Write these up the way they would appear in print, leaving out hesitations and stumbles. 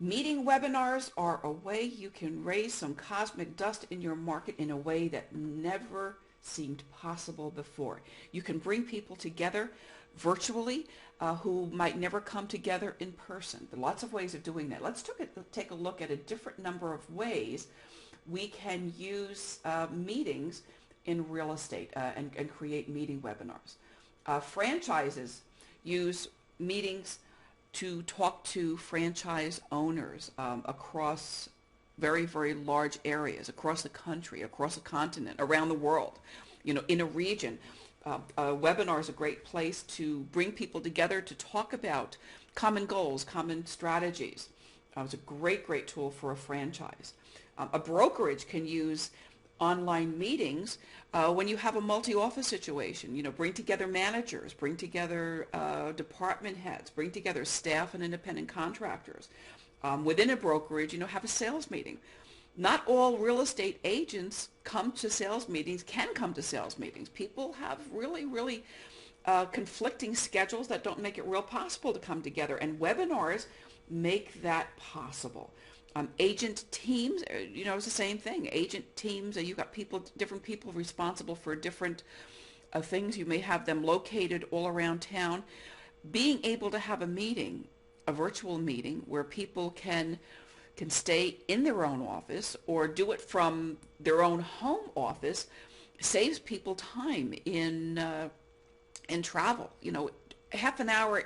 Meeting webinars are a way you can raise some cosmic dust in your market in a way that never seemed possible before. You can bring people together virtually who might never come together in person. There are lots of ways of doing that. Let's take a look at a different number of ways we can use meetings in real estate and create meeting webinars. Franchises use meetings to talk to franchise owners across very, very large areas, across the country, across a continent, around the world, in a region. A webinar is a great place to bring people together to talk about common goals, common strategies. It's a great, great tool for a franchise. A brokerage can use online meetings when you have a multi-office situation. Bring together managers, bring together department heads, bring together staff and independent contractors. Within a brokerage, have a sales meeting. Not all real estate agents can come to sales meetings. People have really, really conflicting schedules that don't make it real possible to come together, and webinars make that possible. Agent teams, it's the same thing. Agent teams, you've got different people responsible for different things. You may have them located all around town. Being able to have a virtual meeting where people can stay in their own office or do it from their own home office saves people time in travel. Half an hour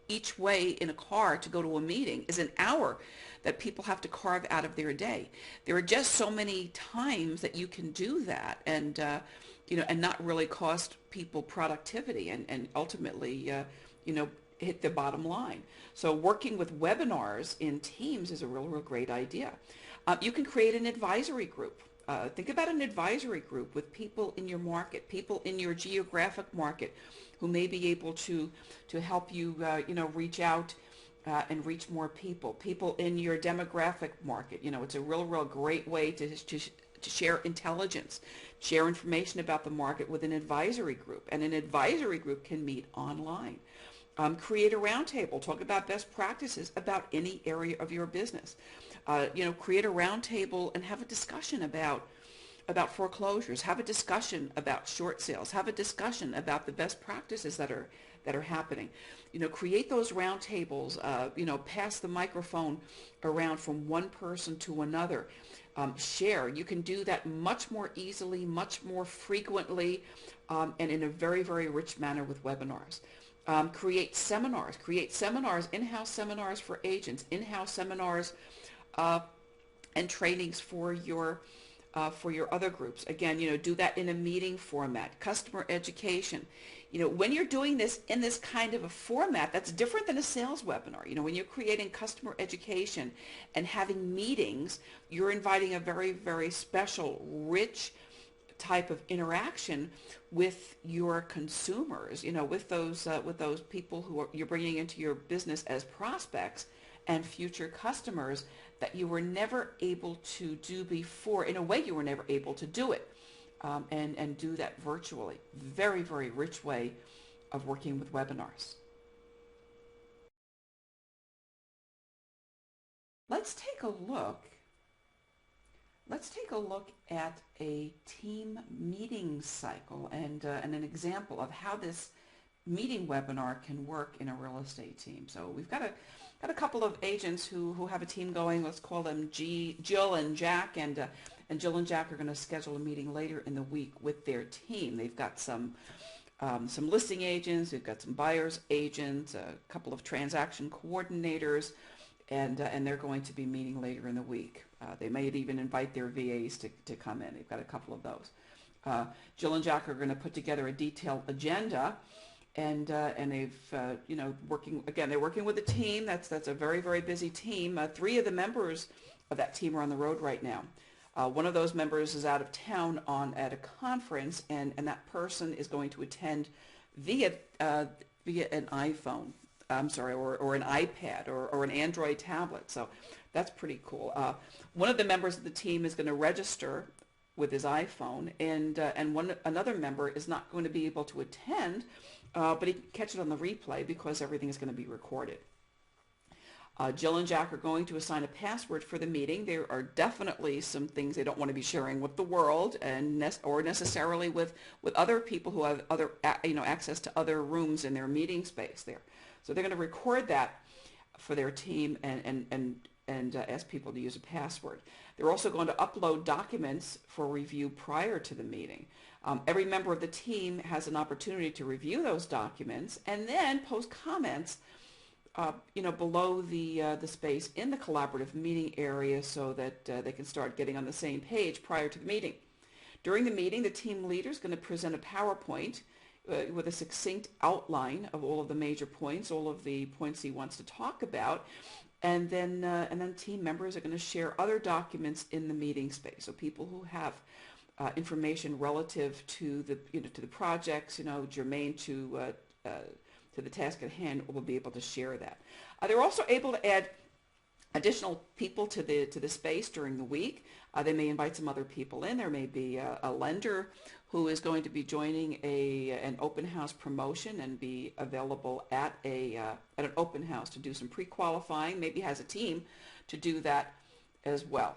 each way in a car to go to a meeting is an hour that people have to carve out of their day. There are just so many times that you can do that and not really cost people productivity and ultimately hit the bottom line. So working with webinars in teams is a real, real great idea. You can create an advisory group. Think about an advisory group with people in your market, people in your geographic market who may be able to help you, reach out and reach more people in your demographic market. It's a real, real great way to share intelligence, share information about the market with an advisory group. And an advisory group can meet online. Create a roundtable. Talk about best practices about any area of your business. Create a roundtable and have a discussion about foreclosures. Have a discussion about short sales. Have a discussion about the best practices that are happening. Create those roundtables. Pass the microphone around from one person to another. Share. You can do that much more easily, much more frequently, and in a very, very rich manner with webinars. Create seminars, in-house seminars for agents, in-house seminars and trainings for your other groups. Again, do that in a meeting format. Customer education. When you're doing this in this kind of a format, that's different than a sales webinar. When you're creating customer education and having meetings, you're inviting a very, very special, rich type of interaction with your consumers, with those people you're bringing into your business as prospects and future customers that you were never able to do before. In a way, you were never able to do it and do that virtually. Very, very rich way of working with webinars. Let's take a look at a team meeting cycle and an example of how this meeting webinar can work in a real estate team. So we've got a couple of agents who have a team going. Let's call them Jill and Jack, and Jill and Jack are going to schedule a meeting later in the week with their team. They've got some listing agents, we've got some buyers agents, a couple of transaction coordinators, and they're going to be meeting later in the week. They may even invite their VAs to come in. They've got a couple of those. Jill and Jack are going to put together a detailed agenda, and they've they're working with a team. That's a very, very busy team. 3 of the members of that team are on the road right now. One of those members is out of town at a conference, and that person is going to attend via an iPhone. I'm sorry, or an iPad or an Android tablet. So that's pretty cool. One of the members of the team is going to register with his iPhone, and another member is not going to be able to attend, but he can catch it on the replay because everything is going to be recorded. Jill and Jack are going to assign a password for the meeting. There are definitely some things they don't want to be sharing with the world or necessarily with other people who have other access to other rooms in their meeting space there. So they're going to record that for their team and ask people to use a password. They're also going to upload documents for review prior to the meeting. Every member of the team has an opportunity to review those documents and then post comments below the space in the collaborative meeting area so that they can start getting on the same page prior to the meeting. During the meeting, the team leader is going to present a PowerPoint with a succinct outline of all of the major points, all of the points he wants to talk about, and then team members are going to share other documents in the meeting space. So people who have information relative to the projects, germane to the task at hand, will be able to share that. They're also able to add additional people to the space during the week. They may invite some other people in. There may be a lender who is going to be joining an open house promotion and be available at an open house to do some pre-qualifying. Maybe has a team to do that as well.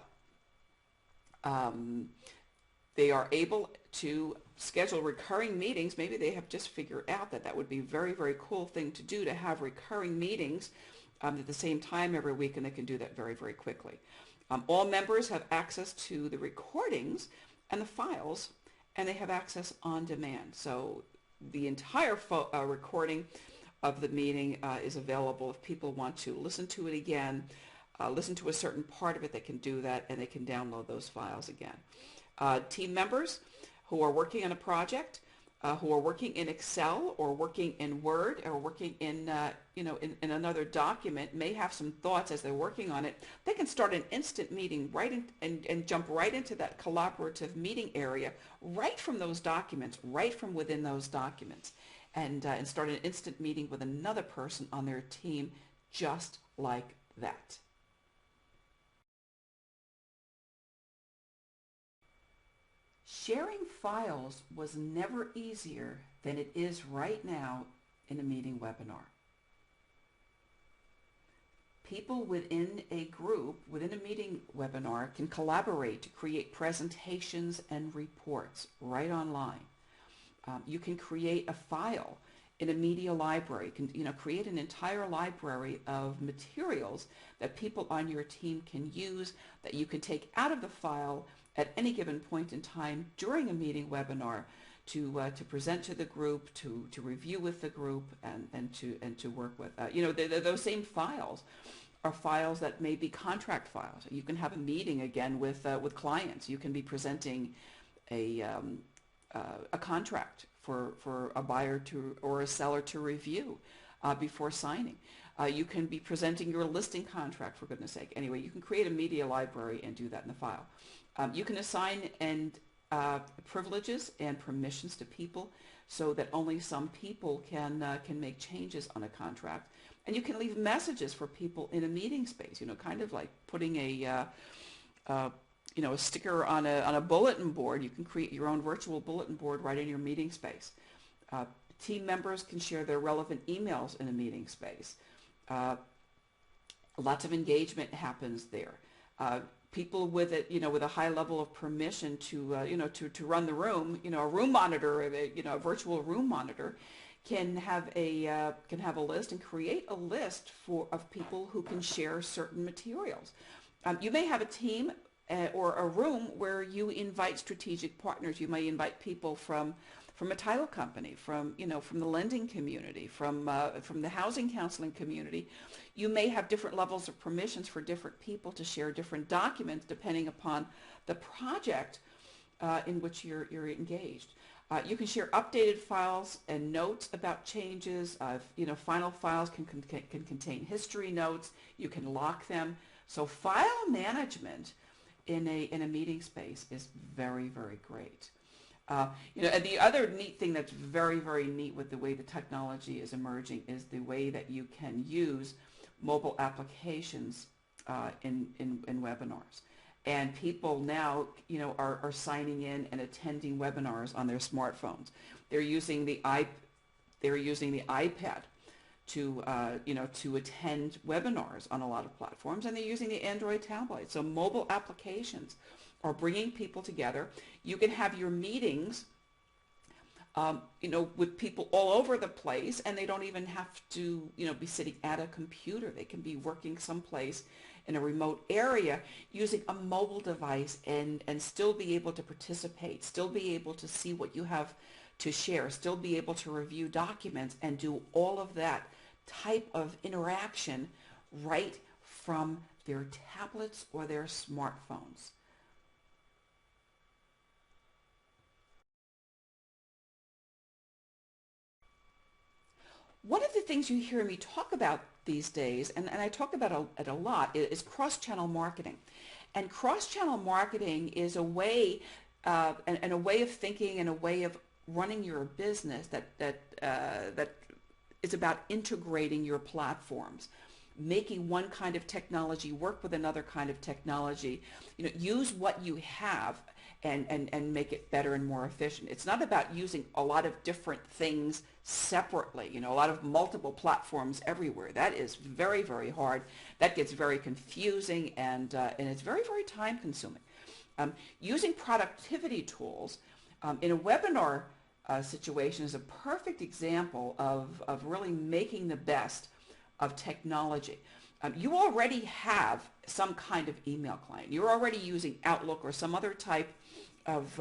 They are able to schedule recurring meetings. Maybe they have just figured out that would be a very, very cool thing to do, to have recurring meetings at the same time every week, and they can do that very, very quickly. All members have access to the recordings and the files, and they have access on demand. So the entire recording of the meeting is available. If people want to listen to it again, listen to a certain part of it, they can do that, and they can download those files again. Team members who are working on a project, who are working in Excel or working in Word or working in another document, may have some thoughts as they're working on it. They can start an instant meeting and jump right into that collaborative meeting area right from those documents, right from within those documents, and start an instant meeting with another person on their team just like that. Sharing files was never easier than it is right now in a meeting webinar. People within a group, within a meeting webinar, can collaborate to create presentations and reports right online. You can create a file in a media library. You can create an entire library of materials that people on your team can use, that you can take out of the file at any given point in time during a meeting webinar to present to the group, to review with the group, and to work with. Those same files are files that may be contract files. You can have a meeting again with clients. You can be presenting a contract for a buyer or a seller to review before signing. You can be presenting your listing contract, for goodness sake. Anyway, you can create a media library and do that in the file. You can assign privileges and permissions to people so that only some people can make changes on a contract. And you can leave messages for people in a meeting space, kind of like putting a sticker on a bulletin board. You can create your own virtual bulletin board right in your meeting space. Team members can share their relevant emails in a meeting space. Lots of engagement happens there. People with a high level of permission to run the room, a room monitor, a virtual room monitor, can have a list and create a list of people who can share certain materials. You may have a team or a room where you invite strategic partners. You may invite people from a title company, from the lending community, from the housing counseling community. You may have different levels of permissions for different people to share different documents depending upon the project in which you're engaged. You can share updated files and notes about changes. Final files can contain history notes. You can lock them. So file management in a meeting space is very, very great. And the other neat thing that's very, very neat with the way the technology is emerging is the way that you can use mobile applications in webinars. And people now, are signing in and attending webinars on their smartphones. They're using the iPad to attend webinars on a lot of platforms, and they're using the Android tablet. So mobile applications are bringing people together. You can have your meetings with people all over the place, and they don't even have to, be sitting at a computer. They can be working someplace in a remote area using a mobile device and still be able to participate, still be able to see what you have to share, still be able to review documents and do all of that type of interaction right from their tablets or their smartphones. One of the things you hear me talk about these days, and I talk about it a lot, is cross-channel marketing. And cross-channel marketing is a way, and a way of thinking and a way of running your business that is about integrating your platforms, making one kind of technology work with another kind of technology. Use what you have and make it better and more efficient. It's not about using a lot of different things separately, a lot of multiple platforms everywhere. That is very, very hard. That gets very confusing, and it's very, very time consuming. Using productivity tools in a webinar situation is a perfect example of really making the best of technology. You already have some kind of email client. You're already using Outlook or some other type of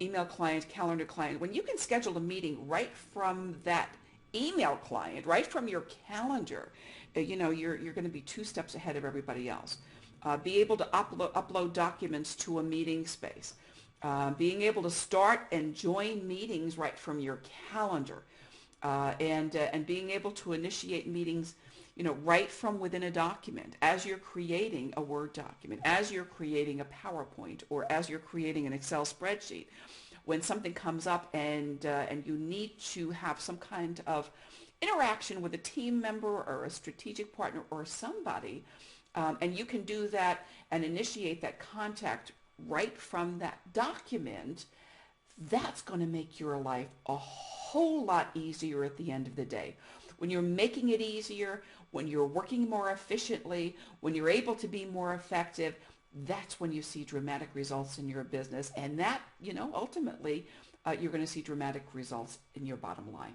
email client, calendar client. When you can schedule a meeting right from that email client, right from your calendar, you're going to be 2 steps ahead of everybody else. Be able to upload documents to a meeting space. Being able to start and join meetings right from your calendar, and being able to initiate meetings right from within a document, as you're creating a Word document, as you're creating a PowerPoint, or as you're creating an Excel spreadsheet. When something comes up and you need to have some kind of interaction with a team member or a strategic partner or somebody, and you can do that and initiate that contact right from that document, that's going to make your life a whole lot easier at the end of the day. When you're making it easier, when you're working more efficiently, when you're able to be more effective, that's when you see dramatic results in your business. And that, ultimately, you're going to see dramatic results in your bottom line.